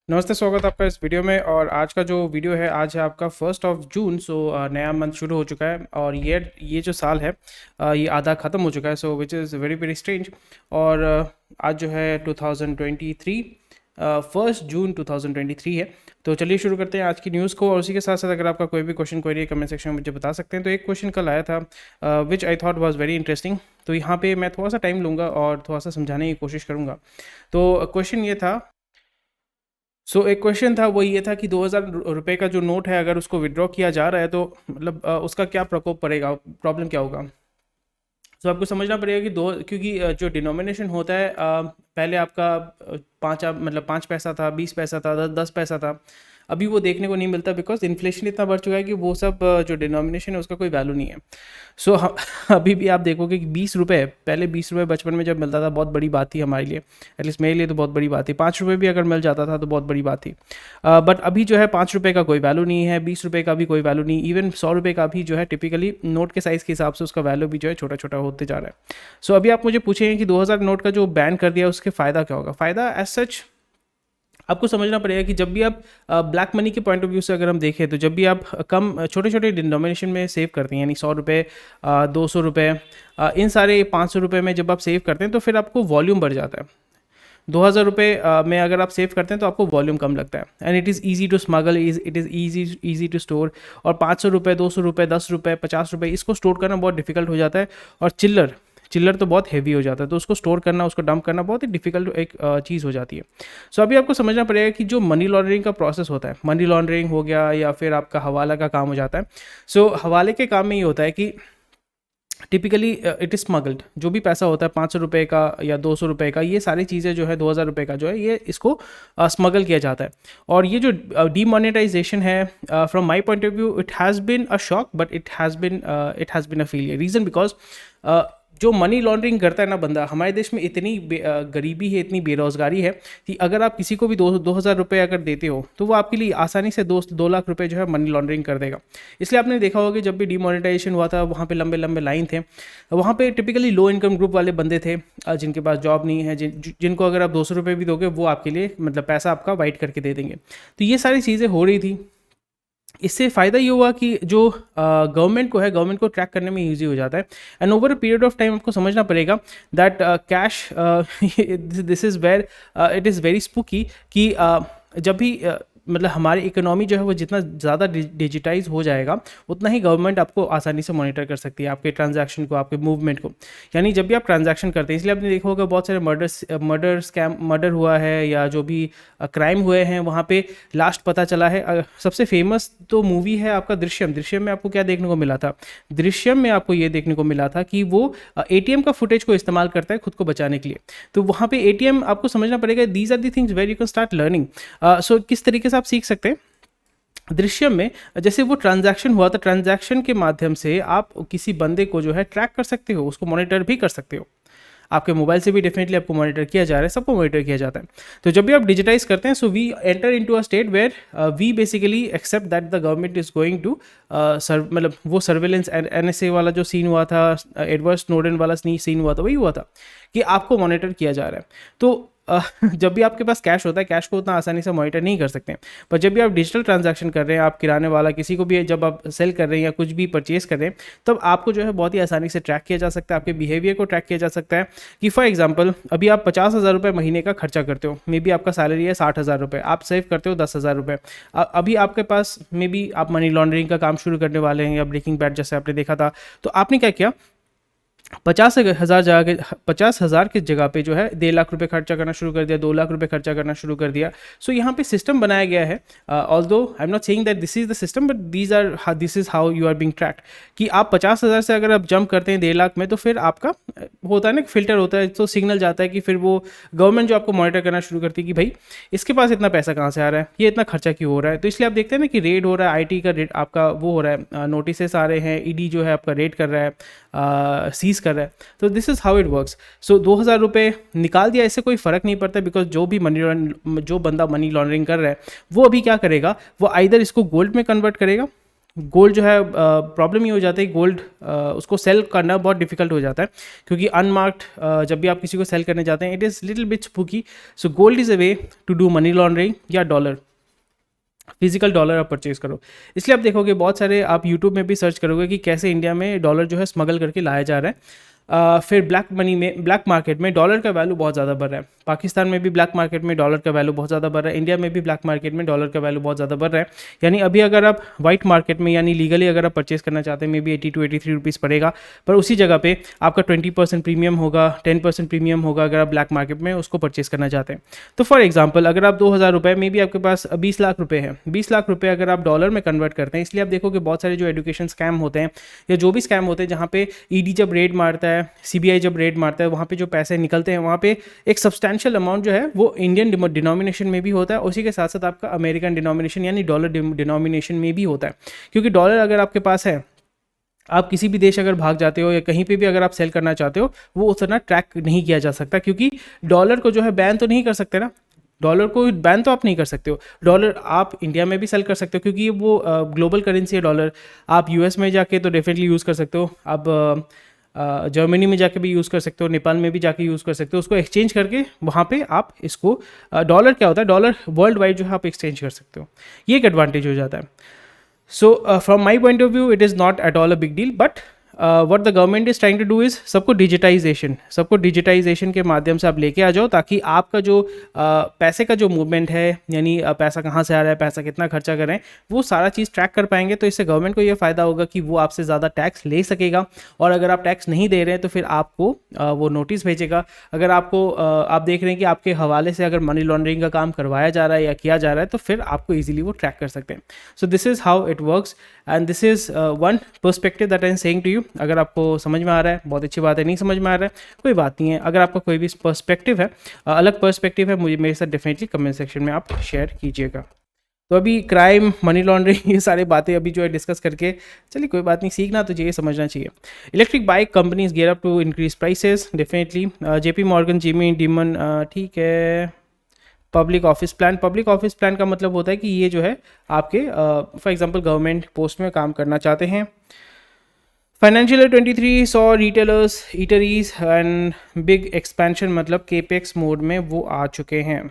नमस्ते, स्वागत है आपका इस वीडियो में। और आज का जो वीडियो है, आज है आपका 1 जून। सो नया मंथ शुरू हो चुका है और ये जो साल है ये आधा ख़त्म हो चुका है। So which is very very strange. और आज जो है 2023, 1 जून 2023 है। तो चलिए शुरू करते हैं आज की न्यूज़ को। और उसी के साथ साथ अगर आपका कोई भी क्वेश्चन क्वेरी है कमेंट सेक्शन में मुझे बता सकते हैं। तो एक क्वेश्चन कल आया था which I thought was very interesting. तो यहाँ पे मैं थोड़ा सा टाइम लूँगा और थोड़ा सा समझाने की कोशिश करूँगा। तो क्वेश्चन ये था, एक क्वेश्चन था, वो ये था कि 2000 रुपये का जो नोट है अगर उसको विड्रॉ किया जा रहा है तो मतलब उसका क्या प्रकोप पड़ेगा, प्रॉब्लम क्या होगा। आपको समझना पड़ेगा कि क्योंकि जो डिनोमिनेशन होता है पहले आपका मतलब 5 पैसा था, 20 पैसा था, 10 पैसा था। अभी वो देखने को नहीं मिलता बिकॉज इन्फ्लेशन इतना बढ़ चुका है कि वो सब जो डिनोमिनेशन है उसका कोई वैल्यू नहीं है। सो अभी भी आप देखोगे कि 20 रुपये, पहले 20 रुपये बचपन में जब मिलता था बहुत बड़ी बात थी हमारे लिए, एटलीस्ट मेरे लिए तो बहुत बड़ी बात थी। 5 रुपये भी अगर मिल जाता था तो बहुत बड़ी बात थी। बट अभी जो है 5 रुपये का कोई वैल्यू नहीं है, 20 रुपये का भी कोई वैल्यू नहीं, इवन 100 रुपये का भी जो है टिपिकली नोट के साइज़ के हिसाब से उसका वैल्यू भी जो है छोटा छोटा होते जा रहा है। अभी आप मुझे पूछेंगे कि 2000 नोट का जो बैन कर दिया उसके फ़ायदा क्या होगा। फ़ायदा एज सच आपको समझना पड़ेगा कि जब भी आप ब्लैक मनी के पॉइंट ऑफ व्यू से अगर हम देखें तो जब भी आप कम छोटे छोटे डिनोमिनेशन में सेव करते हैं, यानी 100 रुपये, 200 रुपये, इन सारे 500 रुपये में जब आप सेव करते हैं तो फिर आपको वॉल्यूम बढ़ जाता है। 2000 रुपये में अगर आप सेव करते हैं तो आपको वॉल्यूम कम लगता है and it is easy to smuggle, it is easy to store. और 500 रुपये, 200 रुपये, 10 रुपये, 50 रुपये, इसको स्टोर करना बहुत डिफिकल्ट हो जाता है। और चिल्लर चिल्लर तो बहुत हैवी हो जाता है, तो उसको स्टोर करना, उसको डंप करना बहुत ही डिफिकल्ट एक चीज़ हो जाती है। अभी आपको समझना पड़ेगा कि जो मनी लॉन्ड्रिंग का प्रोसेस होता है, मनी लॉन्ड्रिंग हो गया या फिर आपका हवाला का काम हो जाता है। हवाले के काम में ये होता है कि टिपिकली इट इज़ स्मगल्ड। जो भी पैसा होता है 500 रुपये का या 200 रुपये का, ये सारी चीज़ें जो है 2000 रुपये का जो है ये इसको स्मगल किया जाता है। और ये जो डीमोनेटाइजेशन है, from my point of view it has been a shock but it has been a failure. Reason because जो मनी लॉन्ड्रिंग करता है ना बंदा, हमारे देश में इतनी गरीबी है, इतनी बेरोज़गारी है कि अगर आप किसी को भी 2,000 रुपये अगर देते हो तो वो आपके लिए आसानी से 2 लाख रुपये जो है मनी लॉन्ड्रिंग कर देगा। इसलिए आपने देखा होगा कि जब भी डिमोनेटाइजेशन हुआ था वहाँ पे लंबे लंबे लाइन थे। वहाँ पे टिपिकली लो इनकम ग्रुप वाले बंदे थे जिनके पास जॉब नहीं है, जिनको अगर आप 200 रुपये भी दोगे वो आपके लिए मतलब पैसा आपका वाइट करके दे देंगे। तो ये सारी चीज़ें हो रही थी। इससे फ़ायदा ये हुआ कि जो गवर्नमेंट को है, गवर्नमेंट को ट्रैक करने में ईजी हो जाता है। And over a period of time आपको समझना पड़ेगा that cash, this is where it is very spooky कि जब भी मतलब हमारी इकोनॉमी जो है वो जितना ज़्यादा डिजिटाइज हो जाएगा उतना ही गवर्नमेंट आपको आसानी से मॉनिटर कर सकती है, आपके ट्रांजैक्शन को, आपके मूवमेंट को। यानी जब भी आप ट्रांजैक्शन करते हैं, इसलिए आपने देखा होगा बहुत सारे मर्डर हुआ है या जो भी क्राइम हुए हैं वहाँ पे लास्ट पता चला है। सबसे फेमस तो मूवी है आपका दृश्यम। दृश्यम में आपको क्या देखने को मिला था? दृश्यम में आपको ये देखने को मिला था कि वो एटीएम का फुटेज को इस्तेमाल करता है खुद को बचाने के लिए। तो वहाँ पे एटीएम आपको समझना पड़ेगा, these are the things where you can start learning. किस तरीके से आप सीख सकते हैं दृश्यम में, जैसे वो ट्रांजैक्शन हुआ था, ट्रांजैक्शन के माध्यम से आप किसी बंदे को जो है ट्रैक कर सकते हो, उसको मॉनिटर भी कर सकते हो। आपके मोबाइल से भी डेफिनेटली आपको मॉनिटर किया जा रहा है, सबको मॉनिटर किया जाता है। तो जब भी आप डिजिटाइज करते हैं, so we enter into a state where we basically accept that the government is going to मतलब वो सर्वेलेंस एनएसए वाला जो सीन हुआ था, एडवर्ड स्नोडेन वाला सीन हुआ था, वही हुआ था कि आपको मॉनिटर किया जा रहा है। तो जब भी आपके पास कैश होता है, कैश को उतना आसानी से मॉनिटर नहीं कर सकते। पर जब भी आप डिजिटल ट्रांजैक्शन कर रहे हैं, आप किराने वाला किसी को भी जब आप सेल कर रहे हैं या कुछ भी परचेज कर रहे हैं, तब आपको जो है बहुत ही आसानी से ट्रैक किया जा सकता है, आपके बिहेवियर को ट्रैक किया जा सकता है। कि फॉर एग्जांपल अभी आप 50,000 रुपये महीने का खर्चा करते हो, मे बी आपका सैलरी है 60,000 रुपये, आप सेव करते हो 10,000 रुपये। अभी आपके पास मे बी आप मनी लॉन्ड्रिंग का काम शुरू करने वाले हैं या ब्रेकिंग बैड जैसे आपने देखा था, तो आपने क्या किया, 50,000 की जगह पे जो है 1,50,000 रुपये खर्चा करना शुरू कर दिया, 2 लाख रुपये खर्चा करना शुरू कर दिया। यहाँ पे सिस्टम बनाया गया है, although I am not saying that this is the system, but this is how you are being tracked. कि आप 50,000 से अगर आप जंप करते हैं 1,50,000 में, तो फिर आपका होता है ना, फिल्टर होता है, तो सिग्नल जाता है कि फिर वो गवर्नमेंट जो आपको मॉनिटर करना शुरू करती है कि भाई इसके पास इतना पैसा कहाँ से आ रहा है, ये इतना खर्चा क्यों हो रहा है। तो इसलिए आप देखते हैं ना कि रेड हो रहा है, आईटी का रेड आपका वो हो रहा है, नोटिस आ रहे हैं, ईडी जो है आपका रेड कर रहा है, सीज कर रहा है। तो this is how it works. 2,000 रुपये निकाल दिया, इससे कोई फ़र्क नहीं पड़ता, बिकॉज जो बंदा मनी लॉन्ड्रिंग कर रहा है वो अभी क्या करेगा, वो आइदर इसको गोल्ड में कन्वर्ट करेगा गोल्ड जो है प्रॉब्लम ये हो जाता है कि गोल्ड उसको सेल करना बहुत डिफिकल्ट हो जाता है, क्योंकि अनमार्क्ड जब भी आप किसी को सेल करने जाते हैं it is little bit spooky. So gold is a way to do money laundering या डॉलर, फिजिकल डॉलर आप परचेज करो। इसलिए आप देखोगे बहुत सारे, आप यूट्यूब में भी सर्च करोगे कि कैसे इंडिया में डॉलर जो है स्मगल करके लाया जा रहा है। फिर ब्लैक मनी में, ब्लैक मार्केट में डॉलर का वैल्यू बहुत ज़्यादा बढ़ रहा है। पाकिस्तान में भी ब्लैक मार्केट में डॉलर का वैल्यू बहुत ज़्यादा बढ़ रहा है, इंडिया में भी ब्लैक मार्केट में डॉलर का वैल्यू बहुत ज़्यादा बढ़ रहा है। यानी अभी अगर आप वाइट मार्केट में यानी लीगली अगर आप परचेस करना चाहते हैं, मे बी 80 to 83 रुपीज़ पड़ेगा, पर उसी जगह पे आपका 20% प्रीमियम होगा, 10% प्रीमियम होगा अगर आप ब्लैक मार्केट में उसको परचेस करना चाहते हैं। तो फॉर एग्जाम्पल अगर आप 2,000 रुपये, मे बी आपके पास 20 लाख रुपये है, 20 लाख रुपये अगर आप डॉलर में कन्वर्ट करते हैं, इसलिए आप देखो कि बहुत सारे जो एजुकेशन स्कैम होते हैं या जो भी स्कैम होते हैं जहाँ पे ईडी जब रेड मारता है, सीबीआई जब रेड मारता है, वहाँ पे जो पैसे निकलते हैं वहाँ पे एक सब्सटैंशियल अमाउंट जो है वो इंडियन डिनोमिनेशन में भी होता है, उसी के साथ साथ आपका अमेरिकन डिनोमिनेशन यानी डॉलर डिनोमिनेशन में भी होता है। क्योंकि डॉलर अगर आपके पास है, आप किसी भी देश अगर भाग जाते हो या कहीं पे भी अगर आप सेल करना चाहते हो, वो उतना ट्रैक नहीं किया जा सकता, क्योंकि डॉलर को जो है बैन तो नहीं कर सकते ना, डॉलर को बैन तो आप नहीं कर सकते हो। डॉलर आप इंडिया में भी सेल कर सकते हो क्योंकि वो ग्लोबल करेंसी है डॉलर। आप यूएस में जाके तो डेफिनेटली यूज़ कर सकते हो, आप जर्मनी में जाके भी यूज़ कर सकते हो, नेपाल में भी जाके यूज़ कर सकते हो, उसको एक्सचेंज करके वहाँ पे आप इसको डॉलर क्या होता है, डॉलर वर्ल्ड वाइड जो है आप एक्सचेंज कर सकते हो, ये एक एडवांटेज हो जाता है। So from my point of view it is not at all a big deal, but what the government is trying to do is सबको डिजिटाइजेशन के माध्यम से आप लेके आ जाओ, ताकि आपका जो पैसे का जो मूवमेंट है, यानी पैसा कहाँ से आ रहा है, पैसा कितना खर्चा कर रहे हैं, वो सारा चीज़ ट्रैक कर पाएंगे। तो इससे गवर्नमेंट को ये फ़ायदा होगा कि वो आपसे ज़्यादा टैक्स ले सकेगा, और अगर आप टैक्स नहीं दे रहे हैं तो फिर आपको वो नोटिस भेजेगा। अगर आपको आप देख रहे हैं कि आपके हवाले से अगर मनी लॉन्ड्रिंग का काम करवाया जा रहा है या किया जा रहा है, तो फिर आपको ईजिली वो ट्रैक कर सकते हैं। So this is how it works and this is one perspective that I am saying to you. अगर आपको समझ में आ रहा है बहुत अच्छी बात है, नहीं समझ में आ रहा है कोई बात नहीं है। अगर आपका कोई भी पर्सपेक्टिव है, अलग पर्सपेक्टिव है, मुझे मेरे साथ डेफिनेटली कमेंट सेक्शन में आप शेयर कीजिएगा। तो अभी क्राइम, मनी लॉन्ड्रिंग, ये सारी बातें अभी जो है डिस्कस करके, चलिए कोई बात नहीं, सीखना तो चाहिए, समझना चाहिए। Electric bike companies gear up to increase prices, definitely JP Morgan, Jimmy Dimon, ठीक है। पब्लिक ऑफिस प्लान का मतलब होता है कि ये जो है आपके फॉर एग्जांपल गवर्नमेंट पोस्ट में काम करना चाहते हैं। फाइनेंशियल ईयर 23 सौ retailers, eateries and big expansion, मतलब केपेक्स मोड में वो आ चुके हैं।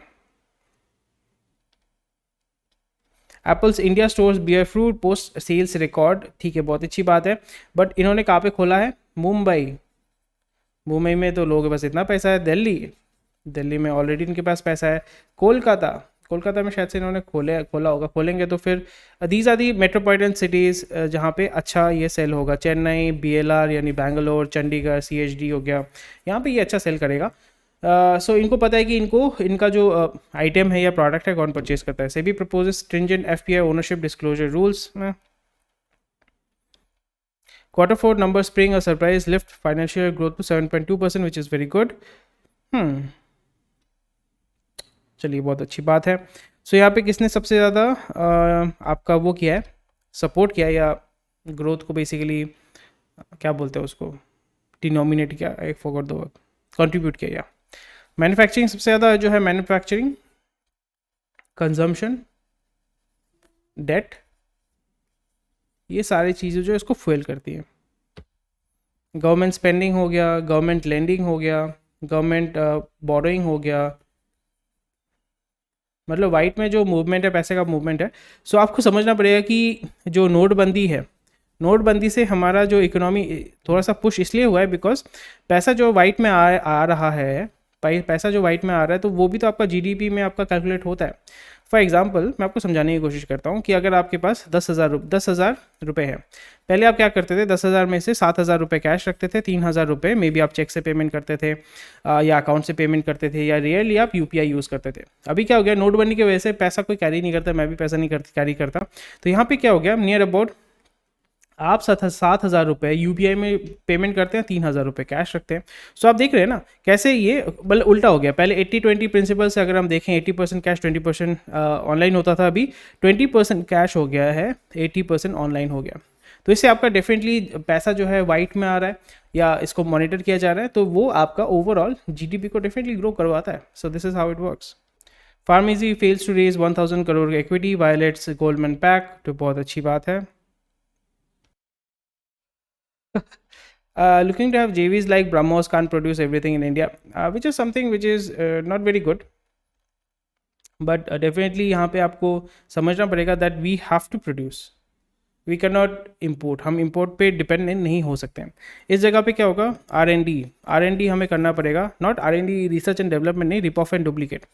Apple's India stores bear fruit post sales record, ठीक है, बहुत अच्छी बात है। बट इन्होंने कहाँ पे खोला है? मुंबई में तो लोगों के पास इतना पैसा है। दिल्ली में ऑलरेडी इनके पास पैसा है। कोलकाता में शायद से इन्होंने खोला होगा, खोलेंगे तो फिर these are the metropolitan cities जहाँ पे अच्छा ये सेल होगा। चेन्नई, बीएलआर यानी बैंगलोर, चंडीगढ़, सीएचडी हो गया, यहाँ पे ये अच्छा सेल करेगा। सो इनको पता है कि इनका जो आइटम है या प्रोडक्ट है कौन परचेज करता है। SEBI proposes stringent FPI ownership disclosure rules. Q4 numbers bring a surprise lift financial growth to 7.2%, which is very good. चलिए बहुत अच्छी बात है। सो यहाँ पे किसने सबसे ज़्यादा आपका वो किया है, सपोर्ट किया, या ग्रोथ को बेसिकली क्या बोलते हैं उसको, डिनोमिनेट किया, एक फॉरगॉट द वर्ड, कंट्रीब्यूट किया। या मैन्युफैक्चरिंग सबसे ज़्यादा जो है, मैन्युफैक्चरिंग, कंजम्पशन, डेट, ये सारी चीज़ें जो इसको फ्यूल करती है। गवर्नमेंट स्पेंडिंग हो गया, गवर्नमेंट लेंडिंग हो गया, गवर्नमेंट बोरोइंग हो गया, मतलब वाइट में जो मूवमेंट है, पैसे का मूवमेंट है। सो आपको समझना पड़ेगा कि जो नोटबंदी है, नोटबंदी से हमारा जो इकोनॉमी थोड़ा सा पुश इसलिए हुआ है बिकॉज पैसा जो वाइट में आ रहा है, पैसा जो वाइट में आ रहा है, तो वो भी तो आपका जीडीपी में आपका कैलकुलेट होता है। फॉर एग्जांपल मैं आपको समझाने की कोशिश करता हूँ कि अगर आपके पास 10,000 रुपये है, पहले आप क्या करते थे, 10,000 में से 7,000 रुपये कैश रखते थे, 3,000 रुपये मे बी आप चेक से पेमेंट करते थे या अकाउंट से पेमेंट करते थे, या रियली आप यूपीआई यूज़ करते थे। अभी क्या हो गया, नोटबंदी की वजह से पैसा कोई कैरी नहीं करता, मैं भी पैसा नहीं कैरी करता। तो यहाँ पे क्या हो गया, नियर अबाउट आप 7,000 रुपये यूपीआई में पेमेंट करते हैं, 3,000 रुपये कैश रखते हैं। सो आप देख रहे हैं ना कैसे ये मतलब उल्टा हो गया। पहले 80-20 प्रिंसिपल से अगर हम देखें, 80% कैश 20% ऑनलाइन होता था, अभी 20% कैश हो गया है, 80% ऑनलाइन हो गया। तो इससे आपका डेफिनेटली पैसा जो है वाइट में आ रहा है या इसको मॉनिटर किया जा रहा है, तो वो आपका ओवरऑल जीडीपी को डेफिनेटली ग्रो करवाता है। So this is how it works. Pharmacy fails to raise 1,000 crore equity, violates Goldman pact, तो बहुत अच्छी बात है। Looking to have JVs like BrahMos can't produce everything in India, which is something which is not very good. But definitely यहाँ पे आपको समझना पड़ेगा that we have to produce, we can not import, हम इम्पोर्ट पे dependent नहीं हो सकते हैं। इस जगह पे क्या होगा, आर एन डी हमें करना पड़ेगा, not R and D research and development नहीं, rip off and duplicate,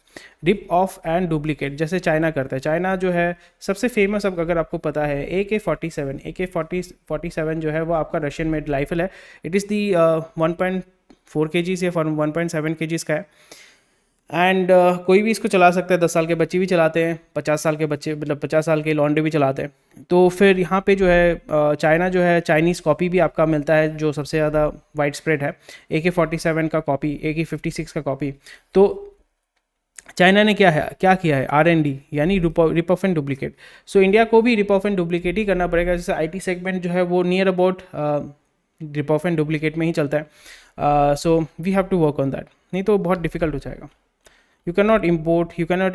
rip off and duplicate जैसे चाइना करता है। चाइना जो है सबसे फेमस, अब अगर आपको पता है AK-47 जो है वो आपका रशियन मेड राइफल है। इट इज़ दी 1.4 kg या 1.7 kg का है। एंड कोई भी इसको चला सकता है, 10 साल के बच्चे भी चलाते हैं, 50 साल के बच्चे मतलब 50 साल के लौंडे भी चलाते हैं। तो फिर यहाँ पे जो है चाइना जो है, चाइनीज़ कॉपी भी आपका मिलता है जो सबसे ज़्यादा वाइड स्प्रेड है, AK-47 का कॉपी, AK-56 का कॉपी। तो चाइना ने क्या किया है, R&D यानी rip off and duplicate. So India को भी रिप ऑफ एंड डुप्लीकेट ही करना पड़ेगा। जैसे IT सेगमेंट जो है वो near about rip off and duplicate में ही चलता है। So we have to work on that, नहीं तो बहुत डिफिकल्ट हो जाएगा। You can not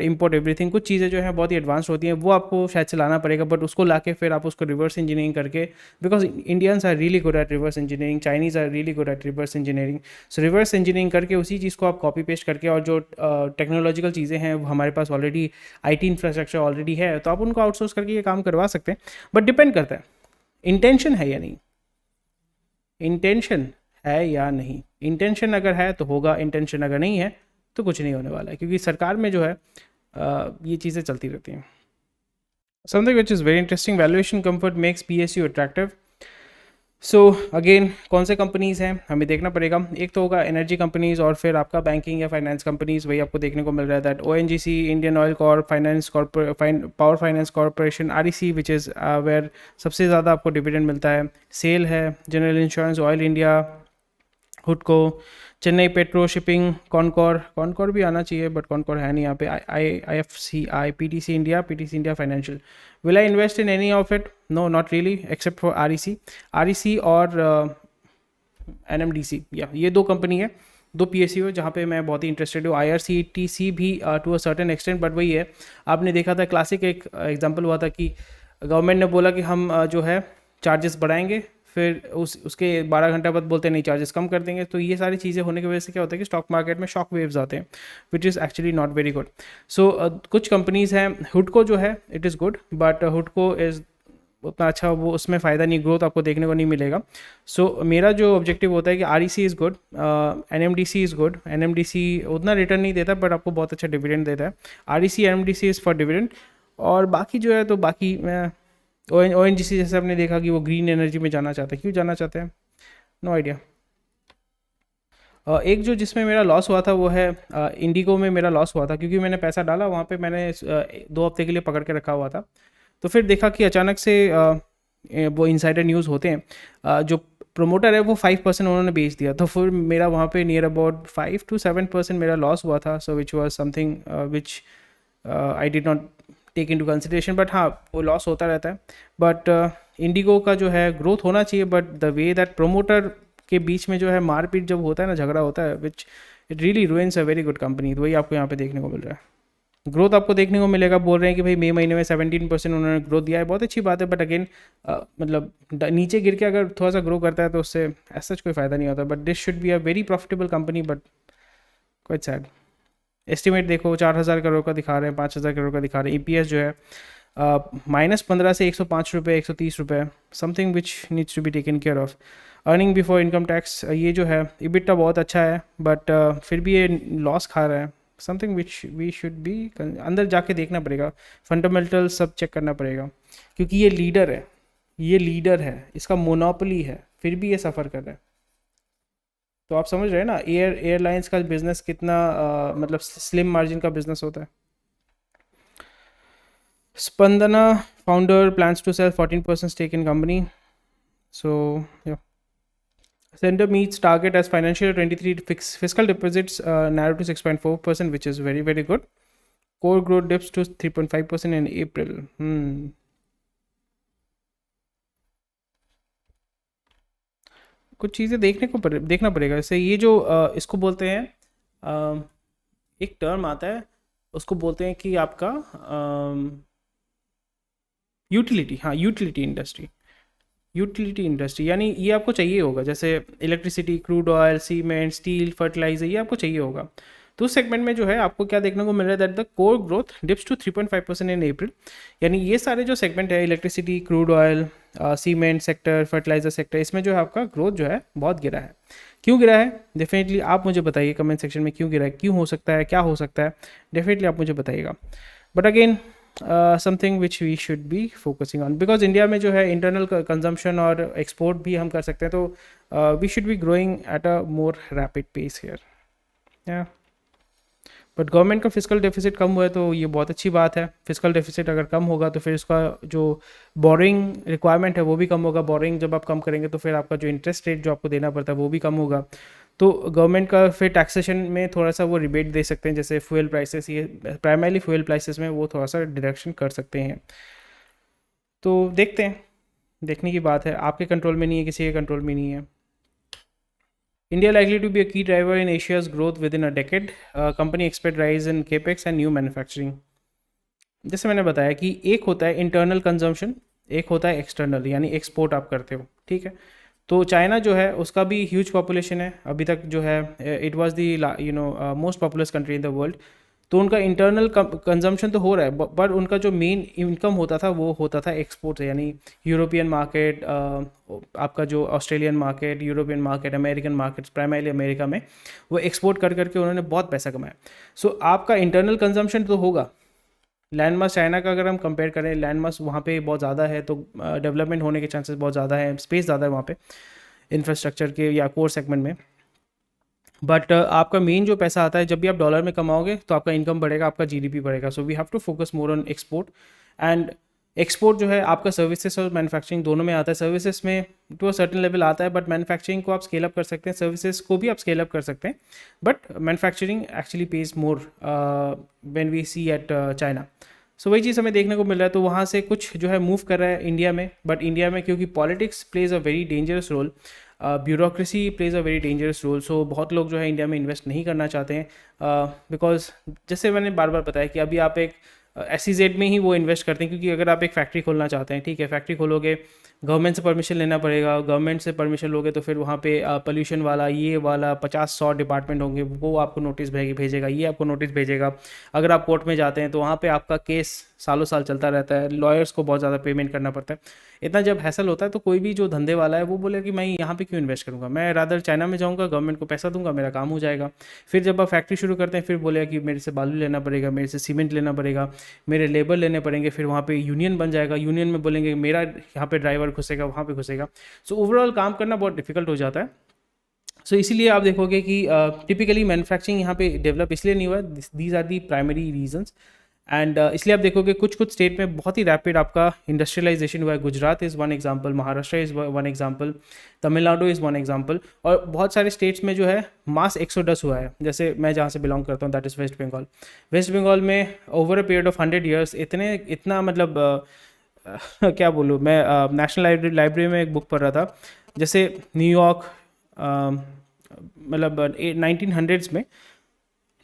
import everything. कुछ चीज़ें जो है बहुत ही एडवांस होती हैं, वो आपको शायद से लाना पड़ेगा, बट उसको लाके फिर आप उसको रिवर्स इंजीनियरिंग करके, because Indians are really good at reverse engineering, Chinese are really good at reverse engineering. So reverse engineering करके उसी चीज़ को आप कॉपी पेस्ट करके, और जो टेक्नोलॉजिकल चीज़ें हैं वो हमारे पास ऑलरेडी, IT इंफ्रास्ट्रक्चर ऑलरेडी है, तो आप उनको आउटसोर्स करके ये काम करवा सकते हैं। बट डिपेंड करता है इंटेंशन है या नहीं, इंटेंशन है या नहीं। इंटेंशन अगर है तो होगा, इंटेंशन अगर नहीं है तो कुछ नहीं होने वाला है, क्योंकि सरकार में जो है ये चीज़ें चलती रहती हैं। Something which is very interesting, valuation comfort makes PSU attractive. So again कौन से कंपनीज़ हैं हमें देखना पड़ेगा। एक तो होगा एनर्जी कंपनीज़, और फिर आपका बैंकिंग या फाइनेंस कंपनीज़, वही आपको देखने को मिल रहा है that ONGC, Indian oil corp, power finance corporation, REC which is where सबसे ज़्यादा आपको डिविडेंड मिलता है। सेल है जनरल इंश्योरेंस, ऑयल इंडिया, हुडको, चेन्नई पेट्रो, शिपिंग, कॉनकोर भी आना चाहिए बट कॉनकोर है नहीं यहाँ पे, IFCI, PTC India financial. Will I invest in any of it? No, not really, except for REC और NMDC। या ये दो कंपनी है, दो PSU है जहाँ पे मैं बहुत ही इंटरेस्टेड हूँ। IRCTC भी to a certain extent, but वही है, आपने देखा था क्लासिक एक एग्जाम्पल हुआ था कि गवर्नमेंट ने बोला कि हम जो है चार्जेस बढ़ाएंगे, फिर उसके 12 घंटा बाद बोलते हैं नहीं चार्जेस कम कर देंगे। तो ये सारी चीज़ें होने की वजह से क्या होता है कि स्टॉक मार्केट में शॉक वेव्स आते हैं, which is actually not very good. So कुछ कंपनीज़ हैं, हुडको जो है इट इज़ गुड, बट हुडको इज़ उतना अच्छा, वो उसमें फ़ायदा नहीं, ग्रोथ आपको देखने को नहीं मिलेगा। सो मेरा जो ऑब्जेक्टिव होता है कि REC is good, NMDC is good. NMDC उतना रिटर्न नहीं देता बट आपको बहुत अच्छा डिविडेंड देता है। REC NMDC is for dividend, और बाकी जो है तो बाकी मैं ONGC जैसे आपने देखा कि वो ग्रीन एनर्जी में जाना चाहते हैं, क्यों जाना चाहते हैं, नो आइडिया। एक जो जिसमें मेरा लॉस हुआ था वो है इंडिगो में मेरा लॉस हुआ था, क्योंकि मैंने पैसा डाला वहाँ पे, मैंने 2 हफ्ते के लिए पकड़ के रखा हुआ था। तो फिर देखा कि अचानक से वो इनसाइडर न्यूज़ होते हैं, जो प्रोमोटर है वो 5% उन्होंने बेच दिया, तो फिर मेरा वहाँ पे नियर अबाउट 5 to 7% मेरा लॉस हुआ था। So which was something which I did not take in to consideration, but हाँ वो लॉस होता रहता है। बट इंडिगो का जो है ग्रोथ होना चाहिए, but the way that promoter के बीच में जो है मारपीट जब होता है ना, झगड़ा होता है, which it really ruins a very good company. तो वही आपको यहाँ पे देखने को मिल रहा है। ग्रोथ आपको देखने को मिलेगा, बोल रहे हैं कि भाई मई महीने में 17% उन्होंने ग्रोथ दिया है, बहुत अच्छी बात है, बट अगेन मतलब नीचे गिर के अगर थोड़ा सा ग्रो करता है तो उससे ऐसा कोई फ़ायदा नहीं होता। But this should be a very profitable company, but quite sad. Estimate देखो 4,000 करोड़ का दिखा रहे हैं, 5,000 करोड़ का दिखा रहे हैं। EPS जो है -15 से 105 रुपये, 130 रुपये, something which needs to be taken care of. Earning before income tax ये जो है EBITDA बहुत अच्छा है, बट फिर भी ये लॉस खा रहा है, something which we should be अंदर जाके देखना पड़ेगा, फंडामेंटल सब चेक करना पड़ेगा, क्योंकि ये लीडर है, इसका मोनोपोली है, फिर भी ये सफ़र कर रहा है। तो आप समझ रहे हैं ना एयरलाइंस का बिजनेस कितना मतलब स्लिम मार्जिन का बिजनेस होता है। Spandana founder plans to sell 14% stake in company. So या Center meets target as financial year 23 fiscal deposits narrow to 6.4%, which is very, very good. Core growth dips to 3.5% in April. कुछ चीज़ें देखना पड़ेगा। जैसे ये जो इसको बोलते हैं एक टर्म आता है, उसको बोलते हैं कि आपका यूटिलिटी, हाँ यूटिलिटी इंडस्ट्री। यूटिलिटी इंडस्ट्री यानी ये आपको चाहिए होगा, जैसे electricity, crude oil, cement, steel, fertiliser, ये आपको चाहिए होगा। तो उस सेगमेंट में जो है आपको क्या देखने को मिल रहा है, that the core growth dips to 3.5% in April. यानी ये सारे जो सेगमेंट है, electricity, crude oil, cement sector, fertiliser sector, इसमें जो है आपका ग्रोथ जो है बहुत गिरा है। क्यों गिरा है डेफिनेटली आप मुझे बताइए कमेंट सेक्शन में, क्यों गिरा है, क्यों हो सकता है, क्या हो सकता है, डेफिनेटली आप मुझे बताइएगा। But again something which we should be focusing on, because India में जो है इंटरनल कंजम्पशन और एक्सपोर्ट भी हम कर सकते हैं, तो we should be growing at a more rapid pace here. But government का फिजिकल डेफिसिट कम हुआ है तो ये बहुत अच्छी बात है। फिजिकल डेफिसिट अगर कम होगा तो फिर उसका जो बोरिंग रिक्वायरमेंट है वो भी कम होगा। बोरिंग जब आप कम करेंगे तो फिर आपका जो इंटरेस्ट रेट जो आपको देना पड़ता है वो भी कम होगा। तो गवर्नमेंट का फिर टैक्सेशन में थोड़ा सा वो रिबेट दे सकते हैं, जैसे फ्यूल प्राइसेस, ये प्राइमरली फ्यूल प्राइसेस में वो थोड़ा सा डिडक्शन कर सकते हैं। तो देखते हैं, देखने की बात है, आपके कंट्रोल में नहीं है, किसी के कंट्रोल में नहीं है। India likely to be a key driver in Asia's growth within a decade. Company expect rise in capex and new manufacturing. जैसे मैंने बताया कि एक होता है इंटरनल कंजम्पशन, एक होता है एक्सटर्नल, यानी एक्सपोर्ट आप करते हो, ठीक है। तो चाइना जो है उसका भी ह्यूज पॉपुलेशन है, अभी तक जो है it was the most populous country in the world. तो उनका इंटरनल कंजम्पशन तो हो रहा है, पर उनका जो मेन इनकम होता था वो होता था एक्सपोर्ट से, यानी यूरोपियन मार्केट, आपका जो Australian market, European market, American markets, primarily America में वो एक्सपोर्ट कर करके उन्होंने बहुत पैसा कमाया। सो आपका इंटरनल कंजम्पशन तो होगा। लैंड मास चाइना का अगर हम कंपेयर करें, लैंड मास वहाँ पे बहुत ज़्यादा है, तो डेवलपमेंट होने के चांसेस बहुत ज़्यादा है, स्पेस ज़्यादा है वहाँ पे इंफ्रास्ट्रक्चर के या कोर सेगमेंट में। बट आपका मेन जो पैसा आता है, जब भी आप डॉलर में कमाओगे तो आपका इनकम बढ़ेगा, आपका जीडीपी बढ़ेगा। So we have to focus more on export. And export जो है आपका सर्विसेज और मैन्युफैक्चरिंग दोनों में आता है। सर्विसेज में टू अ सर्टेन लेवल आता है, बट मैन्युफैक्चरिंग को आप स्केल अप कर सकते हैं, सर्विसेज को भी आप स्केल अप कर सकते हैं, but manufacturing actually pays more when we see at China. So वही चीज़ हमें देखने को मिल रहा है। तो वहाँ से कुछ जो है मूव कर रहा है इंडिया में, बट इंडिया में क्योंकि politics plays a very dangerous role, bureaucracy plays a very dangerous role, so बहुत लोग जो है इंडिया में इन्वेस्ट नहीं करना चाहते हैं, बिकॉज जैसे मैंने बार बार बताया कि अभी आप एक SEZ में ही वो इन्वेस्ट करते हैं, क्योंकि अगर आप एक फैक्ट्री खोलना चाहते हैं, ठीक है, फैक्ट्री खोलोगे, गवर्नमेंट से परमिशन लेना पड़ेगा, गवर्नमेंट से परमिशन लोगे तो फिर वहाँ पे पोल्यूशन वाला, ये वाला 50-100 डिपार्टमेंट होंगे, वो आपको नोटिस भेजेगा, ये आपको नोटिस भेजेगा। अगर आप कोर्ट में जाते हैं तो वहाँ पे आपका केस सालों साल चलता रहता है, लॉयर्स को बहुत ज़्यादा पेमेंट करना पड़ता है। इतना जब हैसल होता है तो कोई भी जो धंधे वाला है वो बोले कि मैं यहाँ पे क्यों इन्वेस्ट करूँगा, मैं रादर चाइना में जाऊँगा, गवर्नमेंट को पैसा दूंगा, मेरा काम हो जाएगा। फिर जब आप फैक्ट्री शुरू करते हैं फिर बोलेगा कि मेरे से बालू लेना पड़ेगा, मेरे से सीमेंट लेना पड़ेगा, मेरे लेबर लेने पड़ेंगे, फिर वहाँ पे यूनियन बन जाएगा, यूनियन में बोलेंगे मेरा यहाँ पे ड्राइवर घुसेगा, वहाँ पे घुसेगा। सो ओवरऑल काम करना बहुत डिफिकल्ट हो जाता है। सो इसीलिए आप देखोगे कि टिपिकली मैन्युफैक्चरिंग यहाँ पे डेवलप इसलिए नहीं हुआ, these are the primary reasons. And इसलिए आप देखोगे कुछ कुछ स्टेट में बहुत ही रैपिड आपका इंडस्ट्रियलाइजेशन हुआ है। Gujarat is one example, Maharashtra is one example, Tamil Nadu is one example, और बहुत सारे स्टेट्स में जो है मास एक्सोडस हुआ है। जैसे मैं जहाँ से बिलोंग करता हूँ, that is West Bengal. West Bengal में over a period of 100 years इतना मतलब क्या बोलूँ मैं, नेशनल लाइब्रेरी में एक बुक पढ़ रहा था, जैसे न्यूयॉर्क, मतलब 1900s में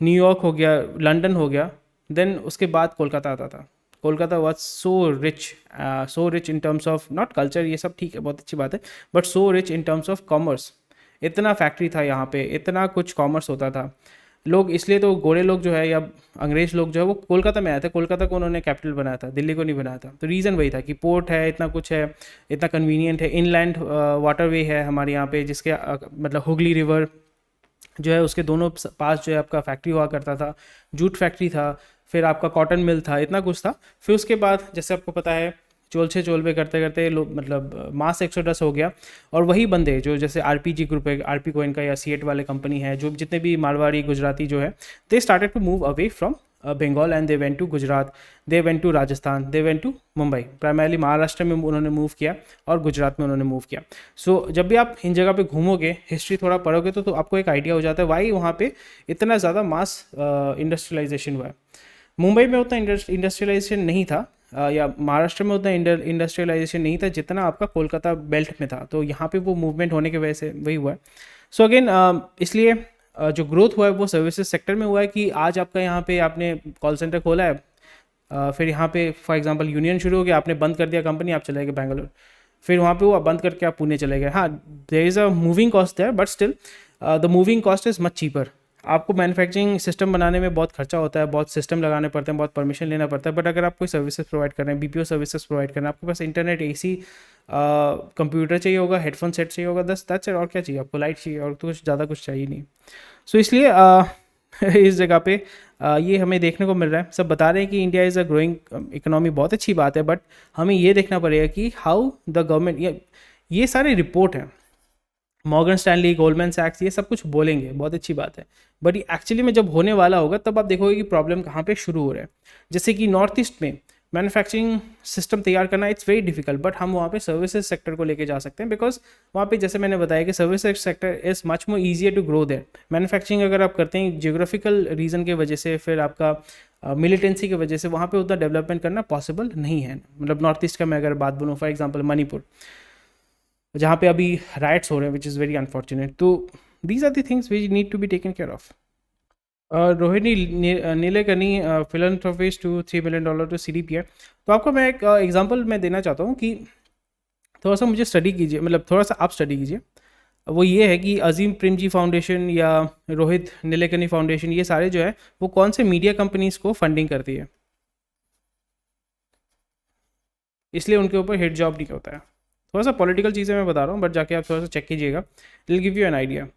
न्यूयॉर्क हो गया, लंदन हो गया, देन उसके बाद कोलकाता आता था। Kolkata was so rich in terms of not culture, ये सब ठीक है, बहुत अच्छी बात है, but so rich in terms of commerce. इतना फैक्ट्री था यहाँ पे, इतना कुछ कॉमर्स होता था। लोग इसलिए तो गोरे लोग जो है या अंग्रेज लोग जो है वो कोलकाता में आए थे, कोलकाता को उन्होंने कैपिटल बनाया था, दिल्ली को नहीं बनाया था। तो रीज़न वही था कि पोर्ट है, इतना कुछ है, इतना कन्वीनियंट है, इनलैंड वाटरवे है हमारे यहाँ पे, जिसके मतलब हुगली रिवर जो है उसके दोनों पास जो है आपका फैक्ट्री हुआ करता था, जूट फैक्ट्री था, फिर आपका कॉटन मिल था, इतना कुछ था। फिर उसके बाद जैसे आपको पता है चोलबे करते करते लोग मतलब मास एक्सोडस हो गया, और वही बंदे जो जैसे RPG ग्रुप है, RP कोइन का या सीएट वाले कंपनी है, जो जितने भी मारवाड़ी गुजराती जो है, they started to move away from Bengal and they went to Gujarat, they went to Rajasthan, they went to Mumbai. Primarily Maharashtra में उन्होंने मूव किया और गुजरात में उन्होंने मूव किया। सो जब भी आप इन जगह पे घूमोगे, हिस्ट्री थोड़ा पढ़ोगे तो आपको एक आइडिया हो जाता है वाई वहाँ पे इतना ज़्यादा मास इंडस्ट्रियलाइजेशन हुआ है। मुंबई में उतना इंडस्ट्रियलाइजेशन नहीं था, या महाराष्ट्र में उतना इंडस्ट्रियलाइजेशन नहीं था जितना आपका कोलकाता बेल्ट में था। तो यहाँ पे वो मूवमेंट होने की वजह से वही हुआ है। सो अगेन इसलिए जो ग्रोथ हुआ है वो सर्विसेज सेक्टर में हुआ है, कि आज आपका यहाँ पे आपने कॉल सेंटर खोला है, फिर यहाँ पे फॉर एग्जांपल यूनियन शुरू हो गया, आपने बंद कर दिया कंपनी, आप चले गए बैंगलोर। फिर वहाँ पे वो बंद करके आप पुणे चले गए। हाँ, there is a moving cost there, but still the moving cost is much cheaper. आपको मैन्युफैक्चरिंग सिस्टम बनाने में बहुत खर्चा होता है, बहुत सिस्टम लगाने पड़ते हैं, बहुत परमिशन लेना पड़ता है। बट अगर आप कोई सर्विसेज प्रोवाइड कर रहे हैं, बीपीओ सर्विसेज प्रोवाइड कर रहे हैं, आपके पास इंटरनेट, एसी, कंप्यूटर चाहिए होगा, हेडफोन सेट चाहिए होगा, दैट्स इट। और क्या चाहिए आपको? लाइट चाहिए, और तो कुछ ज़्यादा कुछ चाहिए नहीं। सो इसलिए इस जगह पे ये हमें देखने को मिल रहा है। सब बता रहे हैं कि India is a growing economy, बहुत अच्छी बात है, बट हमें ये देखना पड़ेगा कि हाउ द गवर्नमेंट, ये सारे रिपोर्ट हैं, मॉर्गन स्टैनली, गोल्डमैन सैक्स, ये सब कुछ बोलेंगे, बहुत अच्छी बात है, बट ये एक्चुअली में जब होने वाला होगा तब आप देखोगे कि प्रॉब्लम कहाँ पे शुरू हो रहा है। जैसे कि नॉर्थ ईस्ट में मैन्युफैक्चरिंग सिस्टम तैयार करना इट्स वेरी डिफिकल्ट, बट हम वहाँ पे सर्विसेज सेक्टर को लेके जा सकते हैं, बिकॉज वहाँ पे जैसे मैंने बताया कि services sector is much more easier to grow there. Manufacturing अगर आप करते हैं जियोग्राफिकल रीजन की वजह से, फिर आपका मिलिटेंसी की वजह से वहाँ पे उतना डेवलपमेंट करना पॉसिबल नहीं है। मतलब नॉर्थ ईस्ट का मैं अगर बात बोलूँ, फॉर एग्जांपल मणिपुर, जहाँ पे अभी राइट्स हो रहे हैं, विच इज़ वेरी अनफॉर्चुनेट। तो these are the things which need to be taken care of. Rohini Nilekani, philanthropist to $3 million to CDPI। तो आपको मैं एक एग्जांपल मैं देना चाहता हूँ कि थोड़ा सा मुझे स्टडी कीजिए, मतलब थोड़ा सा आप स्टडी कीजिए। वो ये है कि अजीम प्रेमजी फाउंडेशन या रोहित नीलेकनी फाउंडेशन, ये सारे जो है वो कौन से मीडिया कंपनीज को फंडिंग करती है, इसलिए उनके ऊपर हिट जॉब नहीं होता है। थोड़ा सा पॉलिटिकल चीज़ें मैं बता रहा हूँ, बट जाके आप थोड़ा सा चेक कीजिएगा, it will give you an idea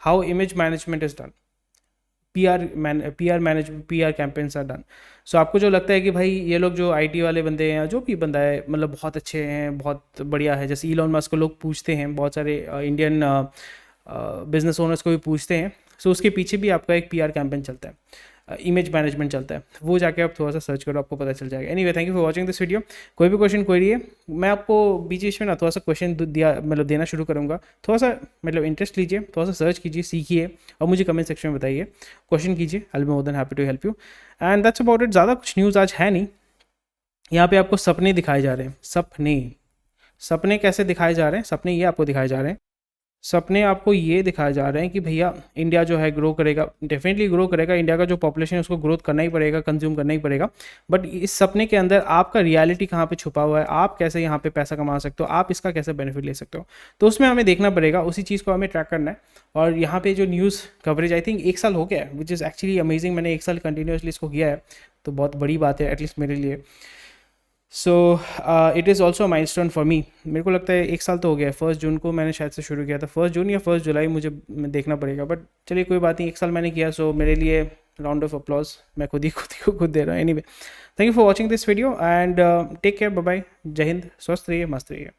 how image management is done, P R campaigns are done. So आपको जो लगता है कि भाई ये लोग जो IT वाले बंदे हैं, जो भी बंदा है, मतलब बहुत अच्छे हैं, बहुत बढ़िया है, जैसे इलॉन मस्क को लोग पूछते हैं, बहुत सारे इंडियन बिजनेस ओनर्स को भी पूछते हैं। सो उसके पीछे भी आपका एक PR कैंपेन चलता है, इमेज मैनेजमेंट चलता है, वो जाके आप थोड़ा सा सर्च करो, आपको पता चल जाएगा। Anyway, thank you for watching this video. कोई भी क्वेश्चन क्वेरी है, मैं आपको बीच बीच में ना थोड़ा सा क्वेश्चन दिया, मतलब देना शुरू करूँगा। थोड़ा सा मतलब इंटरेस्ट लीजिए, थोड़ा सा सर्च कीजिए, सीखिए, और मुझे कमेंट सेक्शन में बताइए, क्वेश्चन कीजिए, I will be more than happy to help you. And that's about it. ज़्यादा कुछ न्यूज़ आज है नहीं। यहाँ पे आपको सपने दिखाए जा रहे हैं, सपने कैसे दिखाए जा रहे हैं? सपने ये आपको दिखाए जा रहे हैं, सपने आपको ये दिखाए जा रहे हैं कि भैया इंडिया जो है ग्रो करेगा, डेफिनेटली ग्रो करेगा। इंडिया का जो पॉपुलेशन है उसको ग्रोथ करना ही पड़ेगा, कंज्यूम करना ही पड़ेगा। बट इस सपने के अंदर आपका रियलिटी कहाँ पे छुपा हुआ है, आप कैसे यहाँ पे पैसा कमा सकते हो, आप इसका कैसे बेनिफिट ले सकते हो, तो उसमें हमें देखना पड़ेगा, उसी चीज़ को हमें ट्रैक करना है। और यहाँ पे जो न्यूज़ कवरेज आई थिंक 1 साल हो गया है, विच इज़ एक्चुअली अमेजिंग। मैंने 1 साल कंटिन्यूसली इसको किया है, तो बहुत बड़ी बात है एटलीस्ट मेरे लिए। So it is also milestone for me. मेरे को लगता है 1 साल तो हो गया है, 1 जून को मैंने शायद से शुरू किया था, 1 जून या 1 जुलाई, मुझे देखना पड़ेगा। बट चलिए कोई बात नहीं, 1 साल मैंने किया, सो मेरे लिए राउंड ऑफ अप्लॉज मैं खुद दे रहा हूँ। Anyway, thank you for watching this video and take care, bye bye, जय हिंद, स्वस्थ रहिए, मस्त रहिए।